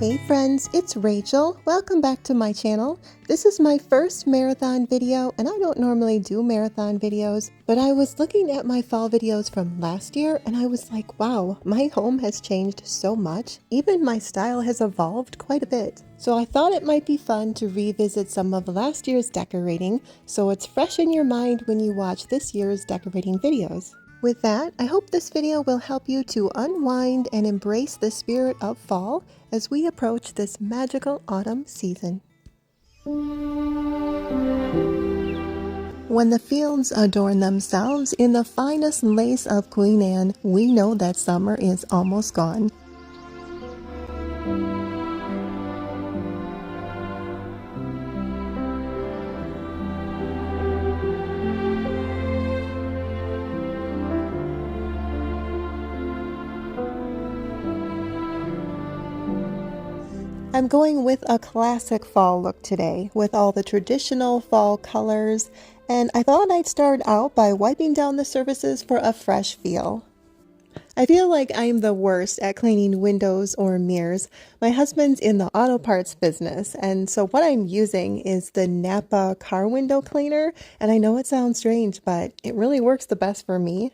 Hey friends, it's Rachel. Welcome back to my channel. This is my first marathon video, and I don't normally do marathon videos, but I was looking at my fall videos from last year and I was like, wow, my home has changed so much. Even my style has evolved quite a bit. So I thought it might be fun to revisit some of last year's decorating so it's fresh in your mind when you watch this year's decorating videos. With that, I hope this video will help you to unwind and embrace the spirit of fall as we approach this magical autumn season. When the fields adorn themselves in the finest lace of Queen Anne, we know that summer is almost gone. I'm going with a classic fall look today with all the traditional fall colors, and I thought I'd start out by wiping down the surfaces for a fresh feel. I feel like I'm the worst at cleaning windows or mirrors. My husband's in the auto parts business, and so what I'm using is the Napa car window cleaner, and I know it sounds strange, but it really works the best for me.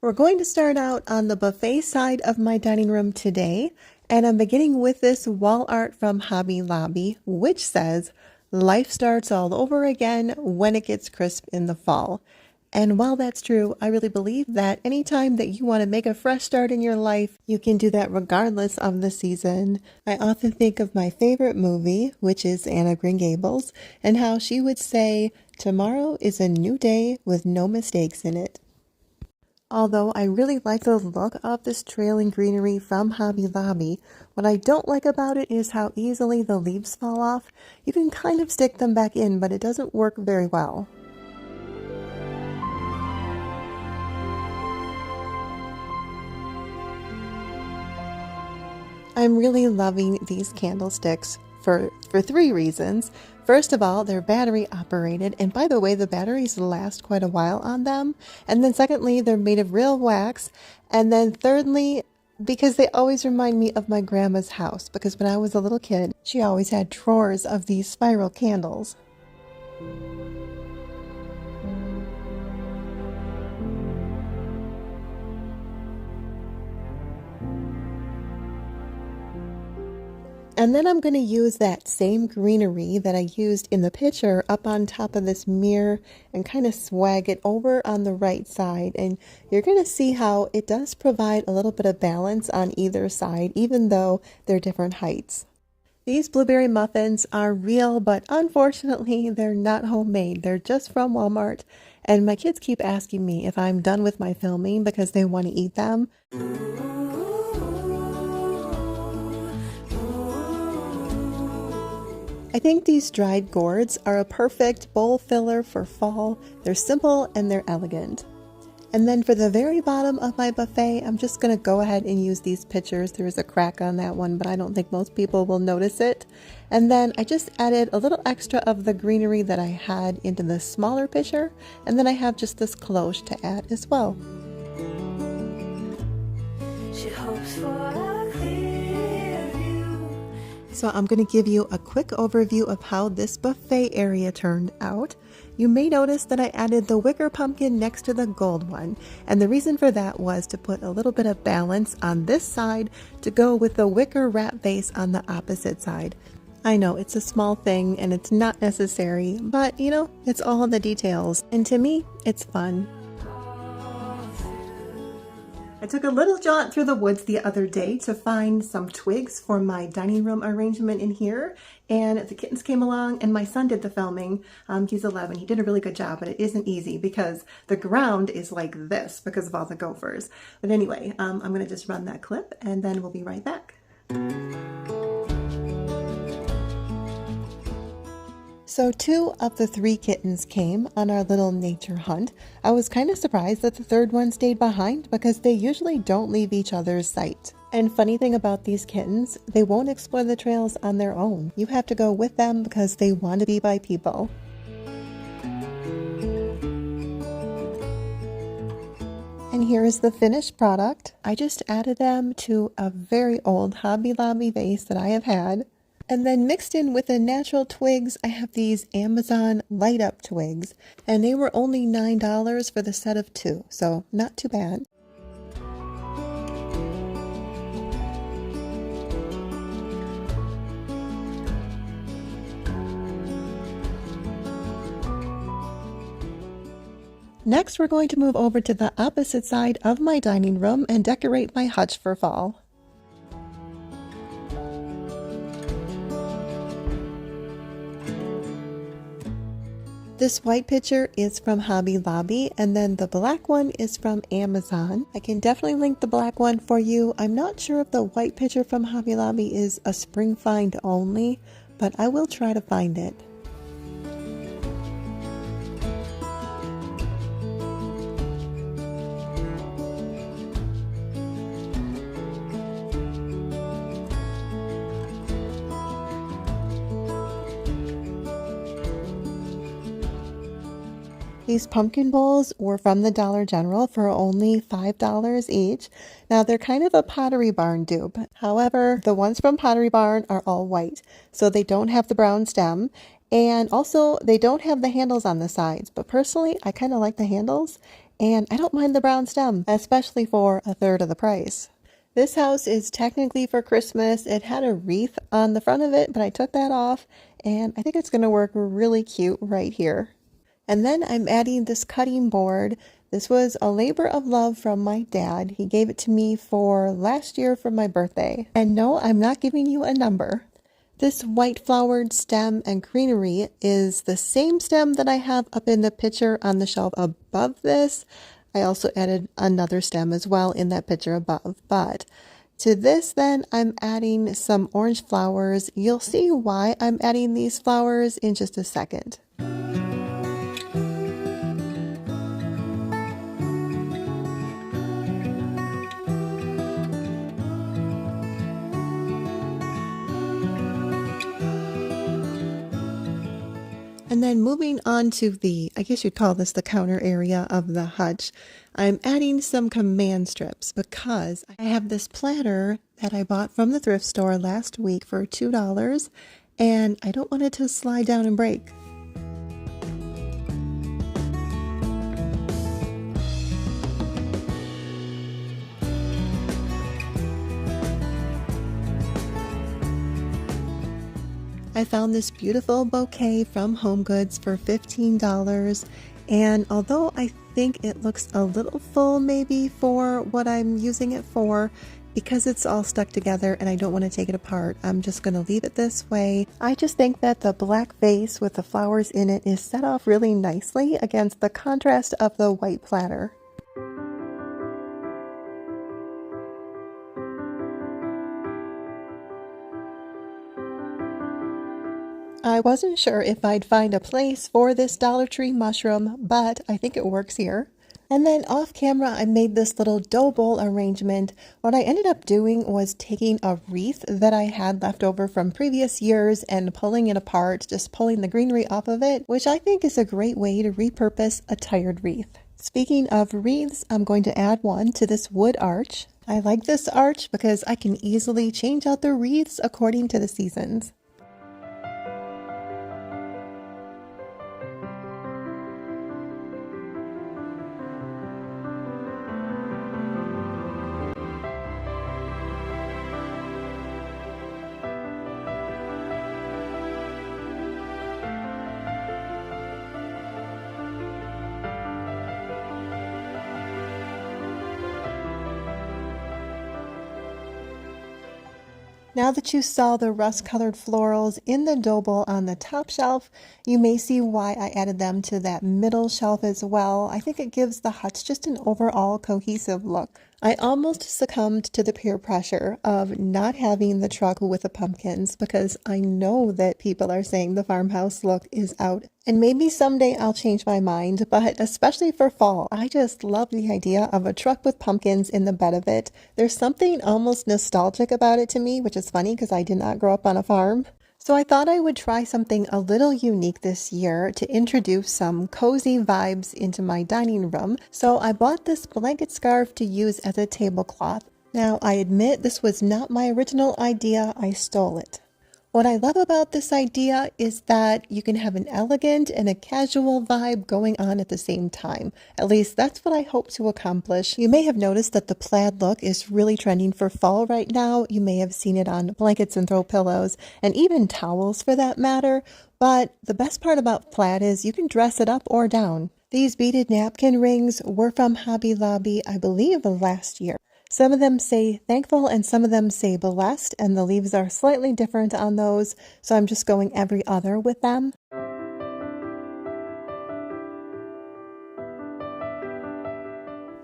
We're going to start out on the buffet side of my dining room today. And I'm beginning with this wall art from Hobby Lobby, which says, "Life starts all over again when it gets crisp in the fall." And while that's true, I really believe that anytime that you want to make a fresh start in your life, you can do that regardless of the season. I often think of my favorite movie, which is Anne of Green Gables, and how she would say, "Tomorrow is a new day with no mistakes in it." Although I really like the look of this trailing greenery from Hobby Lobby, what I don't like about it is how easily the leaves fall off. You can kind of stick them back in, but it doesn't work very well. I'm really loving these candlesticks for three reasons. First of all, they're battery operated, and by the way, the batteries last quite a while on them. And then secondly, they're made of real wax. And then thirdly, because they always remind me of my grandma's house, because when I was a little kid, she always had drawers of these spiral candles. And then I'm going to use that same greenery that I used in the picture up on top of this mirror and kind of swag it over on the right side. And you're going to see how it does provide a little bit of balance on either side, even though they're different heights. These blueberry muffins are real, but unfortunately they're not homemade. They're just from Walmart. And my kids keep asking me if I'm done with my filming because they want to eat them. I think these dried gourds are a perfect bowl filler for fall. They're simple and they're elegant. And then for the very bottom of my buffet, I'm just going to go ahead and use these pitchers. There's a crack on that one, but I don't think most people will notice it. And then I just added a little extra of the greenery that I had into the smaller pitcher. And then I have just this cloche to add as well. She hopes for a clear view. So I'm going to give you a quick overview of how this buffet area turned out. You may notice that I added the wicker pumpkin next to the gold one, and the reason for that was to put a little bit of balance on this side to go with the wicker wrap vase on the opposite side. I know it's a small thing and it's not necessary, but you know, it's all in the details, and to me, it's fun. I took a little jaunt through the woods the other day to find some twigs for my dining room arrangement in here, and the kittens came along and my son did the filming. He's 11. He did a really good job, but it isn't easy because the ground is like this because of all the gophers. But anyway, I'm going to just run that clip and then we'll be right back. So 2 of the 3 kittens came on our little nature hunt. I was kind of surprised that the third one stayed behind because they usually don't leave each other's sight. And funny thing about these kittens, they won't explore the trails on their own. You have to go with them because they want to be by people. And here is the finished product. I just added them to a very old Hobby Lobby vase that I have had. And then mixed in with the natural twigs, I have these Amazon light up twigs. And they were only $9 for the set of 2, so not too bad. Next, we're going to move over to the opposite side of my dining room and decorate my hutch for fall. This white picture is from Hobby Lobby, and then the black one is from Amazon. I can definitely link the black one for you. I'm not sure if the white picture from Hobby Lobby is a spring find only, but I will try to find it. These pumpkin bowls were from the Dollar General for only $5 each. Now they're kind of a Pottery Barn dupe. However, the ones from Pottery Barn are all white, so they don't have the brown stem. And also they don't have the handles on the sides, but personally I kind of like the handles and I don't mind the brown stem, especially for a third of the price. This house is technically for Christmas. It had a wreath on the front of it, but I took that off and I think it's going to work really cute right here. And then I'm adding this cutting board. This was a labor of love from my dad. He gave it to me for last year for my birthday. And no, I'm not giving you a number. This white flowered stem and greenery is the same stem that I have up in the picture on the shelf above this. I also added another stem as well in that picture above. But to this then, I'm adding some orange flowers. You'll see why I'm adding these flowers in just a second. And then moving on to the, I guess you'd call this the counter area of the hutch, I'm adding some command strips because I have this planner that I bought from the thrift store last week for $2 and I don't want it to slide down and break. I found this beautiful bouquet from HomeGoods for $15, and although I think it looks a little full maybe for what I'm using it for, because it's all stuck together and I don't want to take it apart, I'm just going to leave it this way. I just think that the black vase with the flowers in it is set off really nicely against the contrast of the white platter. I wasn't sure if I'd find a place for this Dollar Tree mushroom, but I think it works here. And then off camera, I made this little dough bowl arrangement. What I ended up doing was taking a wreath that I had left over from previous years and pulling it apart, just pulling the greenery off of it, which I think is a great way to repurpose a tired wreath. Speaking of wreaths, I'm going to add one to this wood arch. I like this arch because I can easily change out the wreaths according to the seasons. Now that you saw the rust-colored florals in the dough bowl on the top shelf, you may see why I added them to that middle shelf as well. I think it gives the hutch just an overall cohesive look. I almost succumbed to the peer pressure of not having the truck with the pumpkins because I know that people are saying the farmhouse look is out. And maybe someday I'll change my mind, but especially for fall, I just love the idea of a truck with pumpkins in the bed of it. There's something almost nostalgic about it to me, which is funny because I did not grow up on a farm. So I thought I would try something a little unique this year to introduce some cozy vibes into my dining room. So I bought this blanket scarf to use as a tablecloth. Now I admit this was not my original idea, I stole it. What I love about this idea is that you can have an elegant and a casual vibe going on at the same time. At least that's what I hope to accomplish. You may have noticed that the plaid look is really trending for fall right now. You may have seen it on blankets and throw pillows and even towels for that matter. But the best part about plaid is you can dress it up or down. These beaded napkin rings were from Hobby Lobby, I believe, last year. Some of them say thankful and some of them say blessed, and the leaves are slightly different on those, so I'm just going every other with them.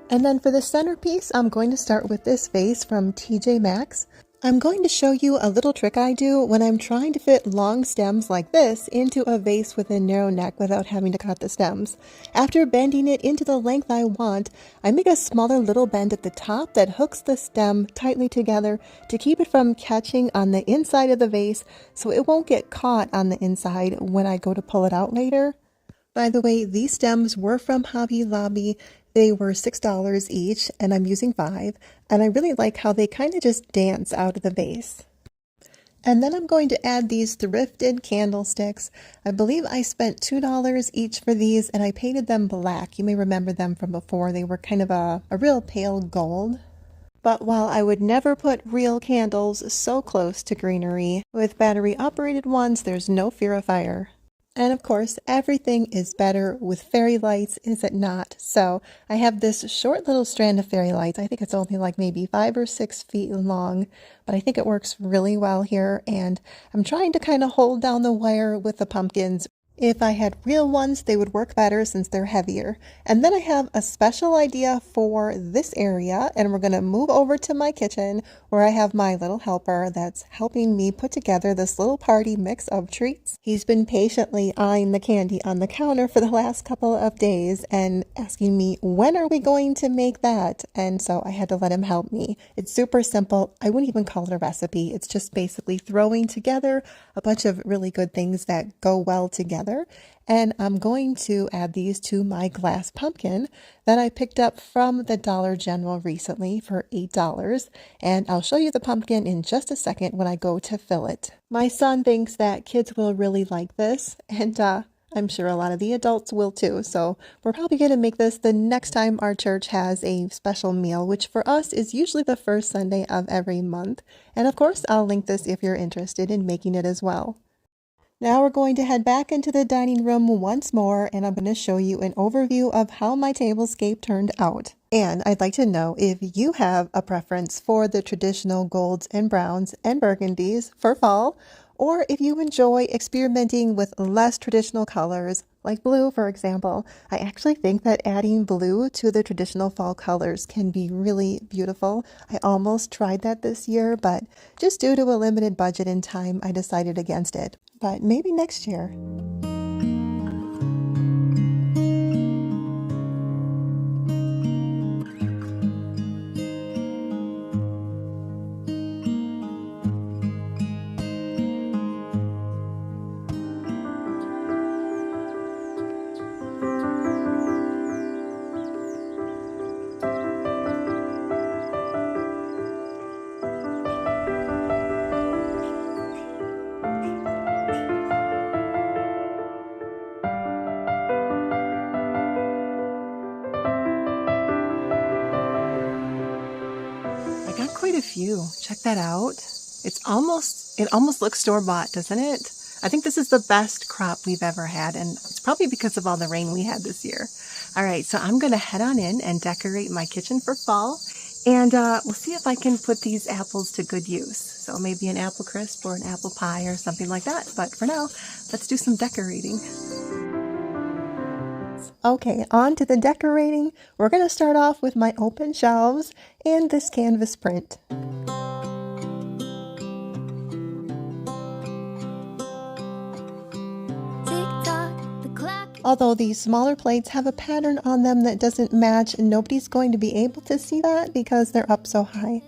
And then for the centerpiece, I'm going to start with this vase from TJ Maxx. I'm going to show you a little trick I do when I'm trying to fit long stems like this into a vase with a narrow neck without having to cut the stems. After bending it into the length I want, I make a smaller little bend at the top that hooks the stem tightly together to keep it from catching on the inside of the vase so it won't get caught on the inside when I go to pull it out later. By the way, these stems were from Hobby Lobby. They were $6 each, and I'm using 5, and I really like how they kind of just dance out of the vase. And then I'm going to add these thrifted candlesticks. I believe I spent $2 each for these, and I painted them black. You may remember them from before. They were kind of a real pale gold. But while I would never put real candles so close to greenery, with battery-operated ones, there's no fear of fire. And of course, everything is better with fairy lights, is it not? So I have this short little strand of fairy lights. I think it's only like maybe 5 or 6 feet long, but I think it works really well here. And I'm trying to kind of hold down the wire with the pumpkins. If I had real ones, they would work better since they're heavier. And then I have a special idea for this area, and we're going to move over to my kitchen where I have my little helper that's helping me put together this little party mix of treats. He's been patiently eyeing the candy on the counter for the last couple of days and asking me, when are we going to make that? And so I had to let him help me. It's super simple. I wouldn't even call it a recipe. It's just basically throwing together a bunch of really good things that go well together. And I'm going to add these to my glass pumpkin that I picked up from the Dollar General recently for $8. And I'll show you the pumpkin in just a second when I go to fill it. My son thinks that kids will really like this, and I'm sure a lot of the adults will too. So we're probably going to make this the next time our church has a special meal, which for us is usually the first Sunday of every month. And of course, I'll link this if you're interested in making it as well. Now we're going to head back into the dining room once more, and I'm going to show you an overview of how my tablescape turned out. And I'd like to know if you have a preference for the traditional golds and browns and burgundies for fall, or if you enjoy experimenting with less traditional colors, like blue, for example. I actually think that adding blue to the traditional fall colors can be really beautiful. I almost tried that this year, but just due to a limited budget and time, I decided against it. But maybe next year. I got quite a few. Check that out. It almost looks store-bought, doesn't it? I think this is the best crop we've ever had, and it's probably because of all the rain we had this year. All right, so I'm going to head on in and decorate my kitchen for fall, and we'll see if I can put these apples to good use. So maybe an apple crisp or an apple pie or something like that. But for now, let's do some decorating. Okay, on to the decorating. We're going to start off with my open shelves and this canvas print. Although these smaller plates have a pattern on them that doesn't match, and nobody's going to be able to see that because they're up so high.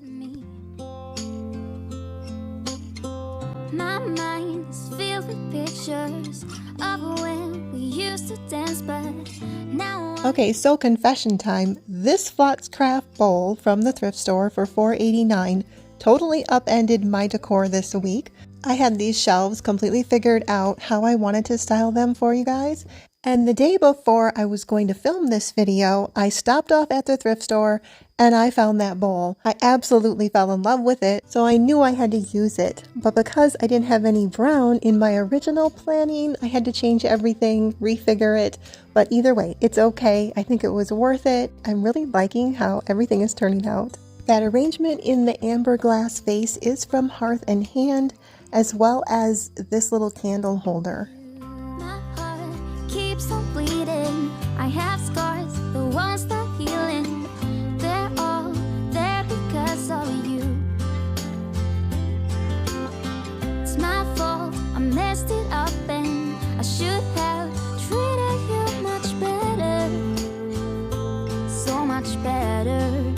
My mind is filled with pictures of when we used to dance, but now Okay, so confession time. This Flot's Craft bowl from the thrift store for $4.89 totally upended my decor this week. I had these shelves completely figured out how I wanted to style them for you guys. And the day before I was going to film this video, I stopped off at the thrift store and I found that bowl. I absolutely fell in love with it, so I knew I had to use it. But because I didn't have any brown in my original planning, I had to change everything, refigure it. But either way, it's okay. I think it was worth it. I'm really liking how everything is turning out. That arrangement in the amber glass vase is from Hearth and Hand, as well as this little candle holder. my heart keeps on bleeding. I have scars, the ones that healing. They're all there because of you. It's my fault, I messed it up and I should have treated you much better. So much better.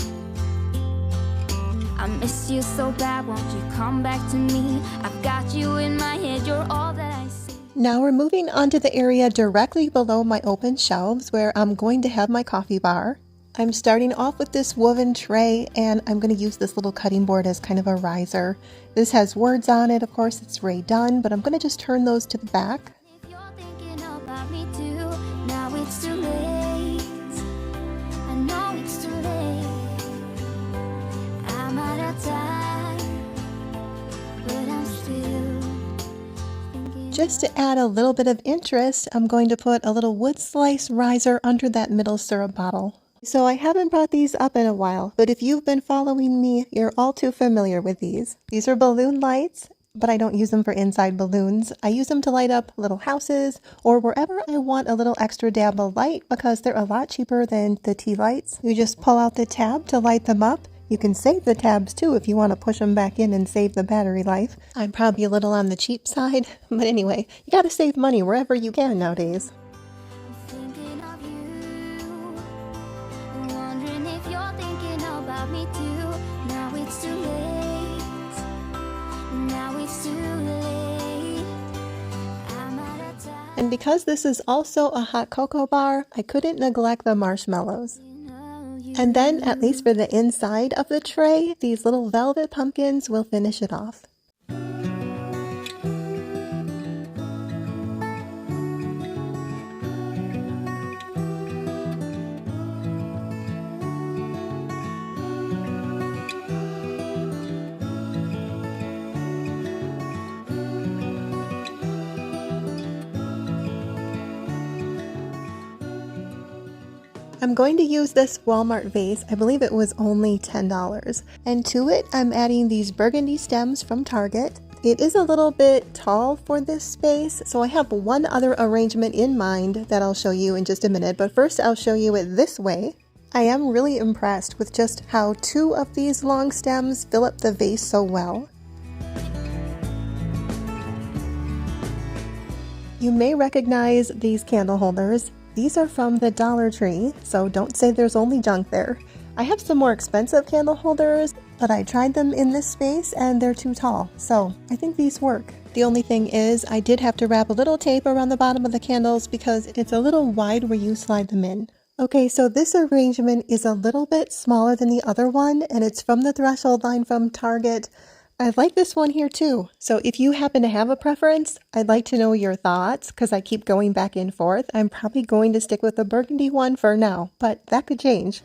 I miss you so bad, won't you come back to me? I've got you in my head, you're all that I see. Now we're moving on to the area directly below my open shelves where I'm going to have my coffee bar. I'm starting off with this woven tray and I'm going to use this little cutting board as kind of a riser. This has words on it, of course it's Ray Dunn, but I'm going to just turn those to the back. If you're thinking about me too, now it's too late. I know it's too late. I'm out of time, but I'm still thinking. Just to add a little bit of interest, I'm going to put a little wood slice riser under that middle syrup bottle. So I haven't brought these up in a while, but if you've been following me, you're all too familiar with these. These are balloon lights, but I don't use them for inside balloons. I use them to light up little houses or wherever I want a little extra dab of light because they're a lot cheaper than the tea lights. You just pull out the tab to light them up. You can save the tabs too if you want to push them back in and save the battery life. I'm probably a little on the cheap side, but anyway, you gotta save money wherever you can nowadays. I'm thinking of you, wondering if you're thinking about me too. Now it's too late. Now it's too late. I'm out of time. And because this is also a hot cocoa bar, I couldn't neglect the marshmallows. And then, at least for the inside of the tray, these little velvet pumpkins will finish it off. I'm going to use this Walmart vase. I believe it was only $10. And to it, I'm adding these burgundy stems from Target. It is a little bit tall for this space, so I have one other arrangement in mind that I'll show you in just a minute, but first I'll show you it this way. I am really impressed with just how two of these long stems fill up the vase so well. You may recognize these candle holders. These are from the Dollar Tree, so don't say there's only junk there. I have some more expensive candle holders, but I tried them in this space and they're too tall, so I think these work. The only thing is I did have to wrap a little tape around the bottom of the candles because it's a little wide where you slide them in. Okay, so this arrangement is a little bit smaller than the other one, and it's from the Threshold line from Target. I like this one here too, so if you happen to have a preference, I'd like to know your thoughts because I keep going back and forth. I'm probably going to stick with the burgundy one for now, but that could change.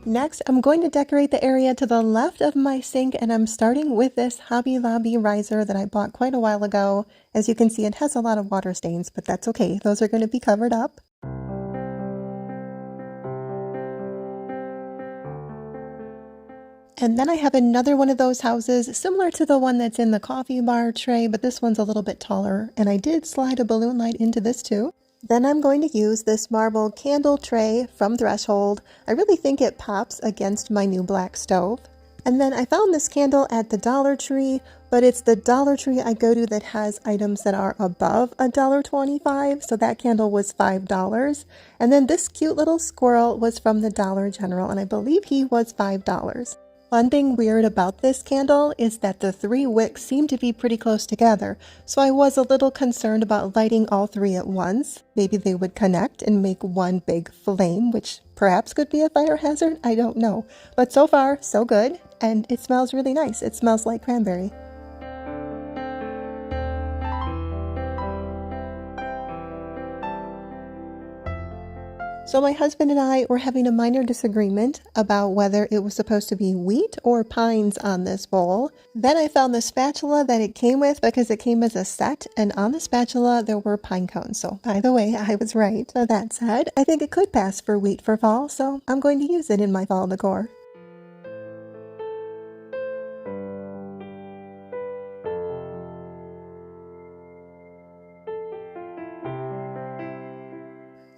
Next, I'm going to decorate the area to the left of my sink, and I'm starting with this Hobby Lobby riser that I bought quite a while ago. As you can see, it has a lot of water stains, but that's okay. Those are going to be covered up. And then I have another one of those houses, similar to the one that's in the coffee bar tray, but this one's a little bit taller, and I did slide a balloon light into this too. Then I'm going to use this marble candle tray from Threshold. I really think it pops against my new black stove. And then I found this candle at the Dollar Tree, but it's the Dollar Tree I go to that has items that are above $1.25, so that candle was $5. And then this cute little squirrel was from the Dollar General, and I believe he was $5. One thing weird about this candle is that the 3 wicks seem to be pretty close together, so I was a little concerned about lighting all 3 at once. Maybe they would connect and make one big flame, which perhaps could be a fire hazard, I don't know. But so far, so good, and it smells really nice. It smells like cranberry. So my husband and I were having a minor disagreement about whether it was supposed to be wheat or pines on this bowl. Then I found the spatula that it came with because it came as a set, and on the spatula there were pine cones. So by the way, I was right. So that said, I think it could pass for wheat for fall, so I'm going to use it in my fall decor.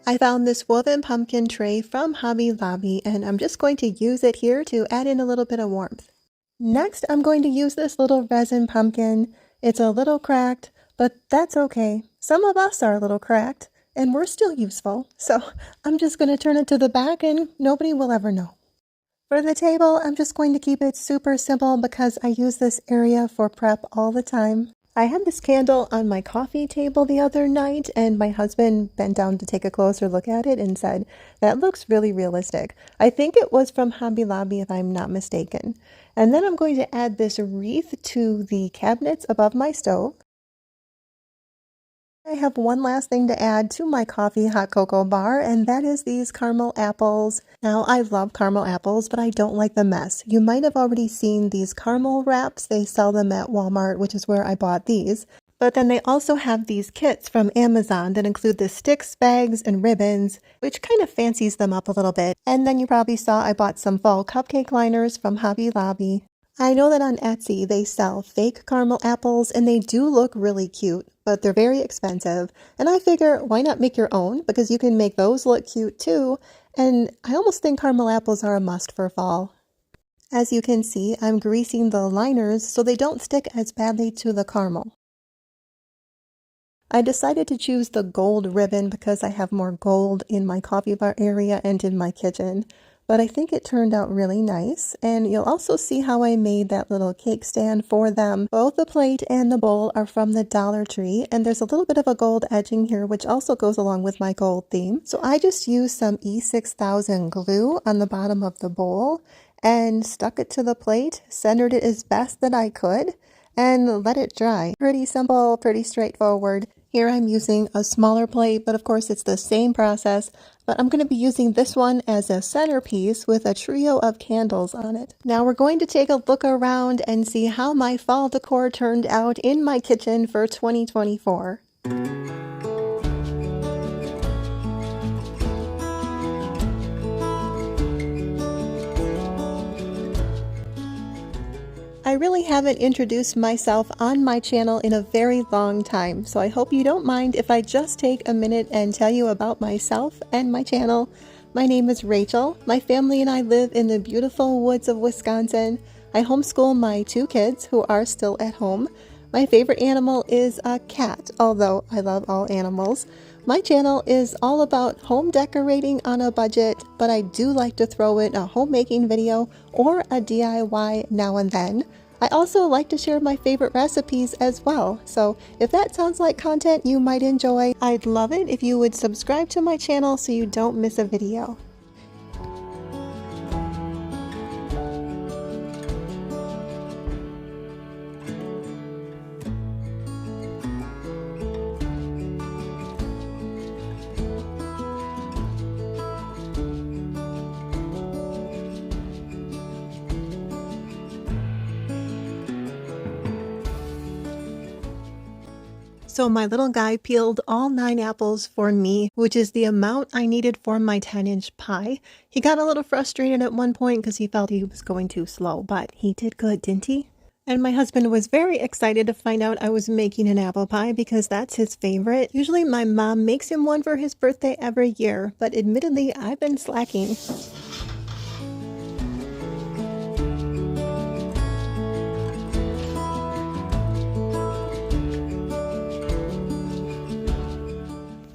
I found this woven pumpkin tray from Hobby Lobby, and I'm just going to use it here to add in a little bit of warmth. Next, I'm going to use this little resin pumpkin. It's a little cracked, but that's okay. Some of us are a little cracked, and we're still useful. So I'm just going to turn it to the back and nobody will ever know. For the table, I'm just going to keep it super simple because I use this area for prep all the time. I had this candle on my coffee table the other night, and my husband bent down to take a closer look at it and said, "That looks really realistic." I think it was from Hobby Lobby if I'm not mistaken. And then I'm going to add this wreath to the cabinets above my stove. I have one last thing to add to my coffee hot cocoa bar, and that is these caramel apples. Now, I love caramel apples, but I don't like the mess. You might have already seen these caramel wraps. They sell them at Walmart, which is where I bought these. But then they also have these kits from Amazon that include the sticks, bags, and ribbons, which kind of fancies them up a little bit. And then you probably saw I bought some fall cupcake liners from Hobby Lobby. I know that on Etsy they sell fake caramel apples and they do look really cute, but they're very expensive. And I figure, why not make your own? Because you can make those look cute too. And I almost think caramel apples are a must for fall. As you can see, I'm greasing the liners so they don't stick as badly to the caramel. I decided to choose the gold ribbon because I have more gold in my coffee bar area and in my kitchen. But I think it turned out really nice, and you'll also see how I made that little cake stand for them. Both the plate and the bowl are from the Dollar Tree, and there's a little bit of a gold edging here, which also goes along with my gold theme. So I just used some E6000 glue on the bottom of the bowl and stuck it to the plate, centered it as best that I could, and let it dry. Pretty simple, pretty straightforward. Here I'm using a smaller plate, but of course it's the same process, but I'm going to be using this one as a centerpiece with a trio of candles on it. Now we're going to take a look around and see how my fall decor turned out in my kitchen for 2024. I really haven't introduced myself on my channel in a very long time, so I hope you don't mind if I just take a minute and tell you about myself and my channel. My name is Rachel. My family and I live in the beautiful woods of Wisconsin. I homeschool my 2 kids who are still at home. My favorite animal is a cat, although I love all animals. My channel is all about home decorating on a budget, but I do like to throw in a homemaking video or a DIY now and then. I also like to share my favorite recipes as well, so if that sounds like content you might enjoy, I'd love it if you would subscribe to my channel so you don't miss a video. So my little guy peeled all 9 apples for me, which is the amount I needed for my 10-inch pie. He got a little frustrated at one point because he felt he was going too slow, but he did good, didn't he? And my husband was very excited to find out I was making an apple pie because that's his favorite. Usually my mom makes him one for his birthday every year, but admittedly I've been slacking.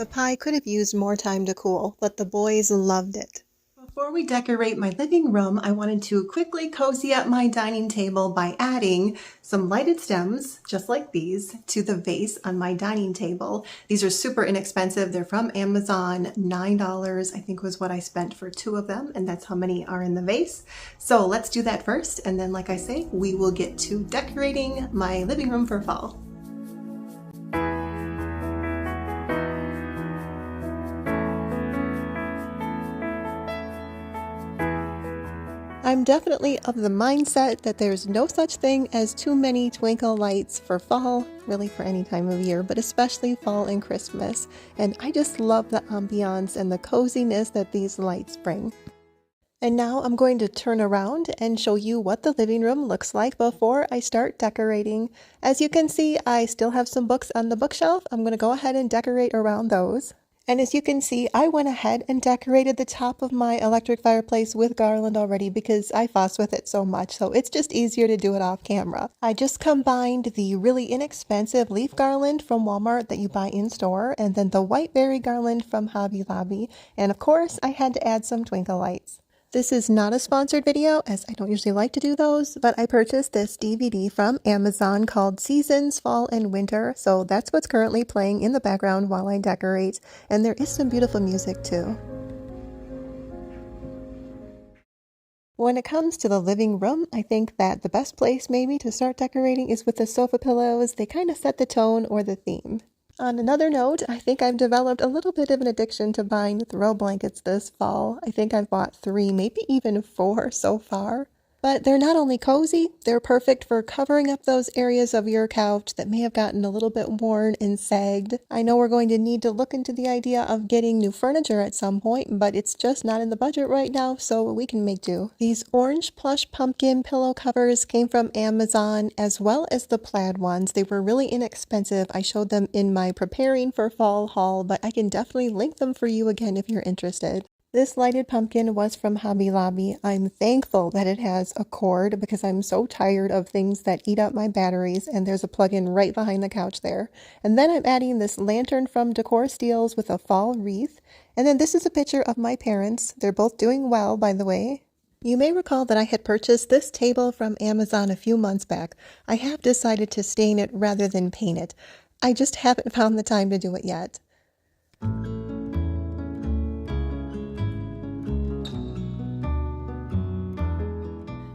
The pie could have used more time to cool, but the boys loved it. Before we decorate my living room, I wanted to quickly cozy up my dining table by adding some lighted stems, just like these, to the vase on my dining table. These are super inexpensive. They're from Amazon. $9, I think, was what I spent for 2 of them, and that's how many are in the vase. So let's do that first, and then, like I say, we will get to decorating my living room for fall. I'm definitely of the mindset that there's no such thing as too many twinkle lights for fall, really for any time of year, but especially fall and Christmas. And I just love the ambiance and the coziness that these lights bring. And now I'm going to turn around and show you what the living room looks like before I start decorating. As you can see, I still have some books on the bookshelf. I'm going to go ahead and decorate around those. And as you can see, I went ahead and decorated the top of my electric fireplace with garland already because I fuss with it so much, so it's just easier to do it off camera. I just combined the really inexpensive leaf garland from Walmart that you buy in store, and then the white berry garland from Hobby Lobby, and of course I had to add some twinkle lights. This is not a sponsored video, as I don't usually like to do those, but I purchased this DVD from Amazon called Seasons, Fall and Winter, so that's what's currently playing in the background while I decorate, and there is some beautiful music too. When it comes to the living room, I think that the best place maybe to start decorating is with the sofa pillows. They kind of set the tone or the theme. On another note, I think I've developed a little bit of an addiction to buying throw blankets this fall. I think I've bought 3, maybe even 4 so far. But they're not only cozy, they're perfect for covering up those areas of your couch that may have gotten a little bit worn and sagged. I know we're going to need to look into the idea of getting new furniture at some point, but it's just not in the budget right now, so we can make do. These orange plush pumpkin pillow covers came from Amazon, as well as the plaid ones. They were really inexpensive. I showed them in my preparing for fall haul, but I can definitely link them for you again if you're interested. This lighted pumpkin was from Hobby Lobby. I'm thankful that it has a cord because I'm so tired of things that eat up my batteries, and there's a plug-in right behind the couch there. And then I'm adding this lantern from Decor Steels with a fall wreath. And then this is a picture of my parents. They're both doing well, by the way. You may recall that I had purchased this table from Amazon a few months back. I have decided to stain it rather than paint it. I just haven't found the time to do it yet.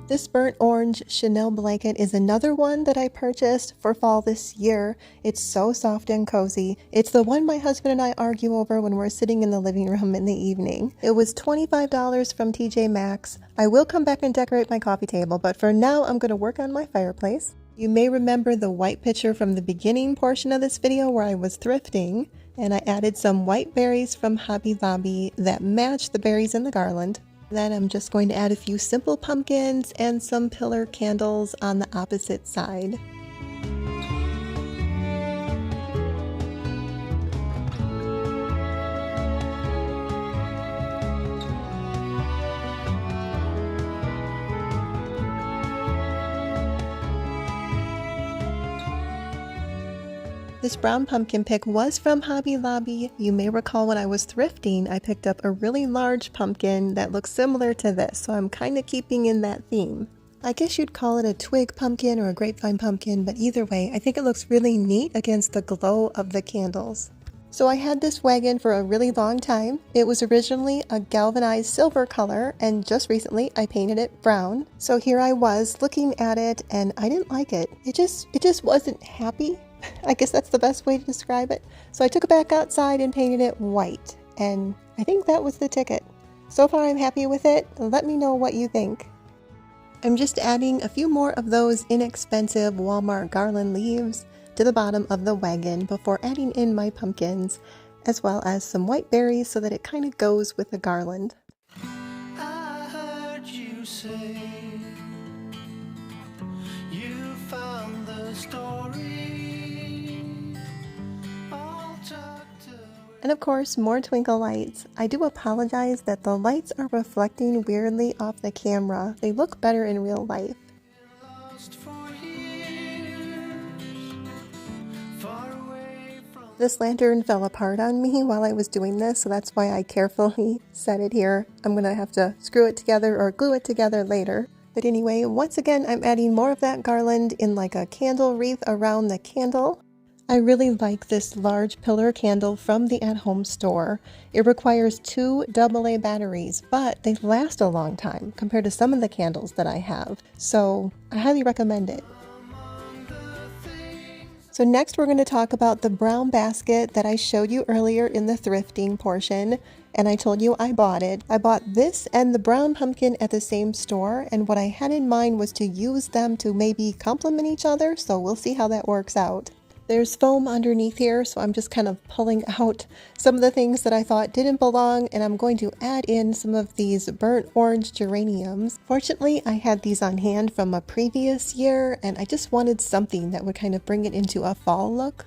This burnt orange Chanel blanket is another one that I purchased for fall this year. It's so soft and cozy. It's the one my husband and I argue over when we're sitting in the living room in the evening. It was $25 from TJ Maxx. I will come back and decorate my coffee table, but for now I'm going to work on my fireplace. You may remember the white picture from the beginning portion of this video where I was thrifting, and I added some white berries from Hobby Lobby that match the berries in the garland. Then I'm just going to add a few simple pumpkins and some pillar candles on the opposite side. This brown pumpkin pick was from Hobby Lobby. You may recall when I was thrifting, I picked up a really large pumpkin that looks similar to this, so I'm kind of keeping in that theme. I guess you'd call it a twig pumpkin or a grapevine pumpkin, but either way, I think it looks really neat against the glow of the candles. So I had this wagon for a really long time. It was originally a galvanized silver color, and just recently I painted it brown. So here I was looking at it, and I didn't like it. It just wasn't happy. I guess that's the best way to describe it. So I took it back outside and painted it white, and I think that was the ticket. So far I'm happy with it. Let me know what you think. I'm just adding a few more of those inexpensive Walmart garland leaves to the bottom of the wagon before adding in my pumpkins, as well as some white berries so that it kind of goes with the garland. I heard you say you found the story. And of course, more twinkle lights. I do apologize that the lights are reflecting weirdly off the camera. They look better in real life. Lost for years, far away from This lantern fell apart on me while I was doing this, so that's why I carefully set it here. I'm gonna have to screw it together or glue it together later. But anyway, once again, I'm adding more of that garland in like a candle wreath around the candle. I really like this large pillar candle from the at-home store. It requires 2 AA batteries, but they last a long time compared to some of the candles that I have. So I highly recommend it. So next we're going to talk about the brown basket that I showed you earlier in the thrifting portion, and I told you I bought it. I bought this and the brown pumpkin at the same store, and what I had in mind was to use them to maybe complement each other, so we'll see how that works out. There's foam underneath here, so I'm just kind of pulling out some of the things that I thought didn't belong, and I'm going to add in some of these burnt orange geraniums. Fortunately, I had these on hand from a previous year, and I just wanted something that would kind of bring it into a fall look.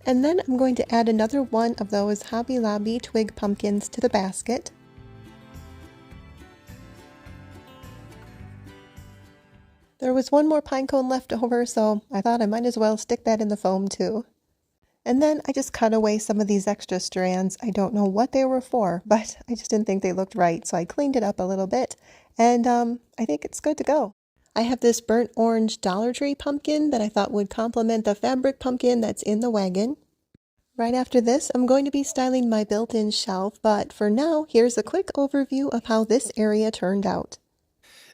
And then I'm going to add another one of those Hobby Lobby twig pumpkins to the basket. There was one more pine cone left over, so I thought I might as well stick that in the foam too. And then I just cut away some of these extra strands. I don't know what they were for, but I just didn't think they looked right, so I cleaned it up a little bit, and I think it's good to go. I have this burnt orange Dollar Tree pumpkin that I thought would complement the fabric pumpkin that's in the wagon. Right after this, I'm going to be styling my built-in shelf, but for now, here's a quick overview of how this area turned out.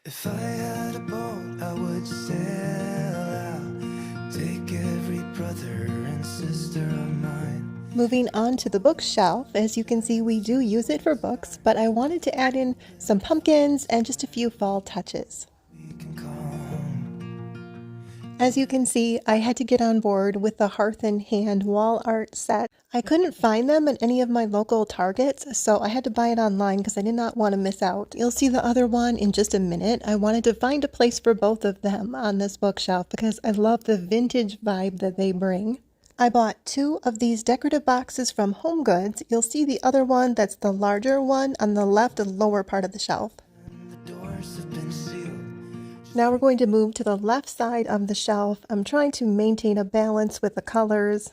If I had a boat, I would sail out, take every brother and sister of mine. Moving on to the bookshelf, as you can see, we do use it for books, but I wanted to add in some pumpkins and just a few fall touches. We can call home. As you can see, I had to get on board with the Hearth and Hand wall art set. I couldn't find them at any of my local Targets, so I had to buy it online because I did not want to miss out. You'll see the other one in just a minute. I wanted to find a place for both of them on this bookshelf because I love the vintage vibe that they bring. I bought 2 of these decorative boxes from HomeGoods. You'll see the other one that's the larger one on the left lower part of the shelf. The doors have been sealed. Now we're going to move to the left side of the shelf. I'm trying to maintain a balance with the colors.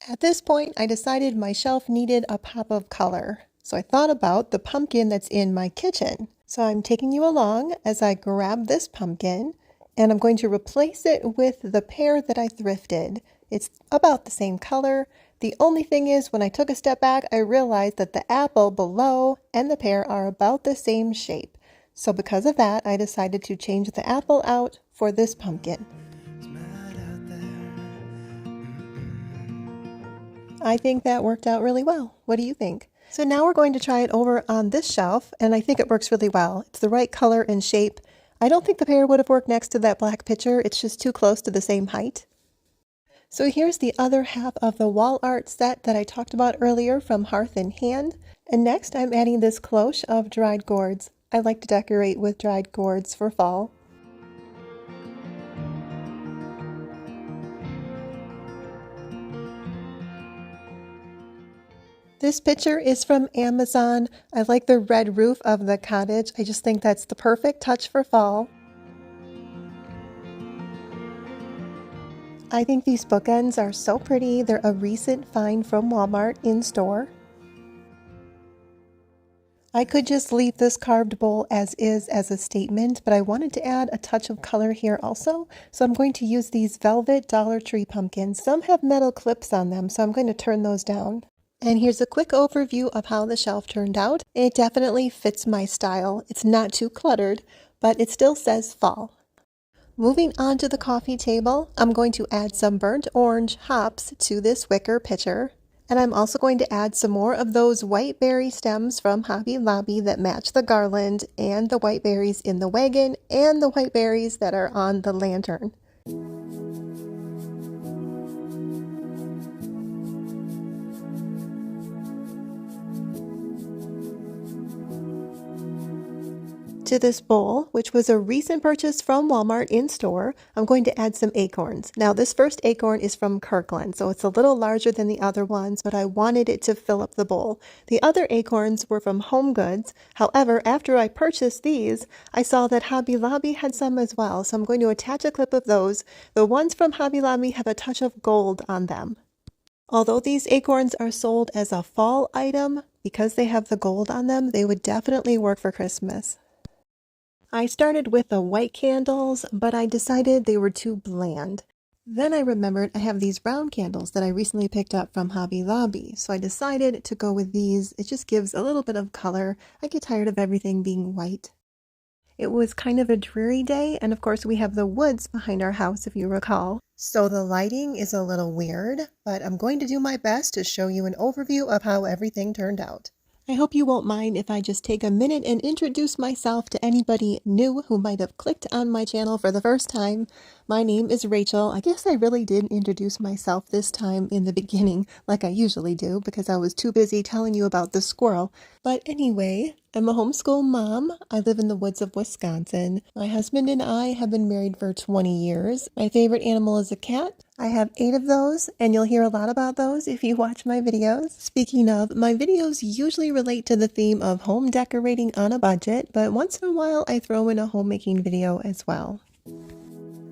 At this point, I decided my shelf needed a pop of color. So I thought about the pumpkin that's in my kitchen. So I'm taking you along as I grab this pumpkin, and I'm going to replace it with the pear that I thrifted. It's about the same color. The only thing is, when I took a step back, I realized that the apple below and the pear are about the same shape. So because of that, I decided to change the apple out for this pumpkin. It's mad out there. I think that worked out really well. What do you think? So now we're going to try it over on this shelf, and I think it works really well. It's the right color and shape. I don't think the pear would have worked next to that black picture. It's just too close to the same height. So here's the other half of the wall art set that I talked about earlier from Hearth and Hand. And next I'm adding this cloche of dried gourds. I like to decorate with dried gourds for fall. This picture is from Amazon. I like the red roof of the cottage. I just think that's the perfect touch for fall. I think these bookends are so pretty. They're a recent find from Walmart in store. I could just leave this carved bowl as is as a statement, but I wanted to add a touch of color here also. So I'm going to use these velvet Dollar Tree pumpkins. Some have metal clips on them, so I'm going to turn those down. And here's a quick overview of how the shelf turned out. It definitely fits my style. It's not too cluttered, but it still says fall. Moving on to the coffee table, I'm going to add some burnt orange hops to this wicker pitcher. And I'm also going to add some more of those white berry stems from Hobby Lobby that match the garland, and the white berries in the wagon, and the white berries that are on the lantern. To this bowl, which was a recent purchase from Walmart in store, I'm going to add some acorns. Now this first acorn is from Kirkland, so it's a little larger than the other ones, but I wanted it to fill up the bowl. The other acorns were from HomeGoods. However, after I purchased these, I saw that Hobby Lobby had some as well, so I'm going to attach a clip of those. The ones from Hobby Lobby have a touch of gold on them. Although these acorns are sold as a fall item, because they have the gold on them, they would definitely work for Christmas. I started with the white candles, but I decided they were too bland. Then I remembered I have these brown candles that I recently picked up from Hobby Lobby, so I decided to go with these. It just gives a little bit of color. I get tired of everything being white. It was kind of a dreary day, and of course we have the woods behind our house, if you recall. So the lighting is a little weird, but I'm going to do my best to show you an overview of how everything turned out. I hope you won't mind if I just take a minute and introduce myself to anybody new who might have clicked on my channel for the first time. My name is Rachel. I guess I really did introduce myself this time in the beginning, like I usually do, because I was too busy telling you about the squirrel. But anyway, I'm a homeschool mom. I live in the woods of Wisconsin. My husband and I have been married for 20 years. My favorite animal is a cat. I have 8 of those, and you'll hear a lot about those if you watch my videos. Speaking of, my videos usually relate to the theme of home decorating on a budget, but once in a while I throw in a homemaking video as well.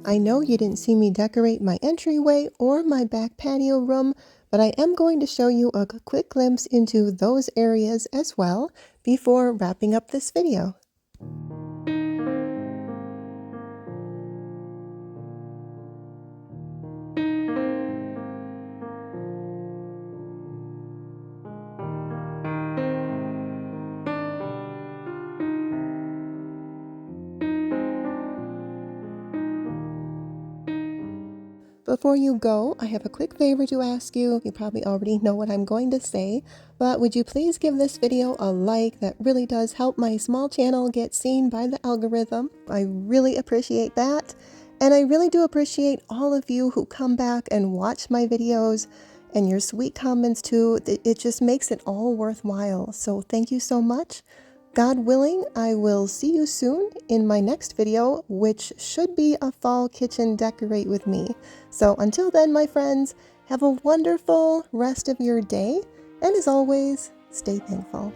I know you didn't see me decorate my entryway or my back patio room, but I am going to show you a quick glimpse into those areas as well before wrapping up this video. Before you go, I have a quick favor to ask you. You probably already know what I'm going to say, but would you please give this video a like? That really does help my small channel get seen by the algorithm. I really appreciate that. And I really do appreciate all of you who come back and watch my videos and your sweet comments too. It just makes it all worthwhile. So thank you so much. God willing, I will see you soon in my next video, which should be a fall kitchen decorate with me. So until then, my friends, have a wonderful rest of your day, and as always, stay thankful.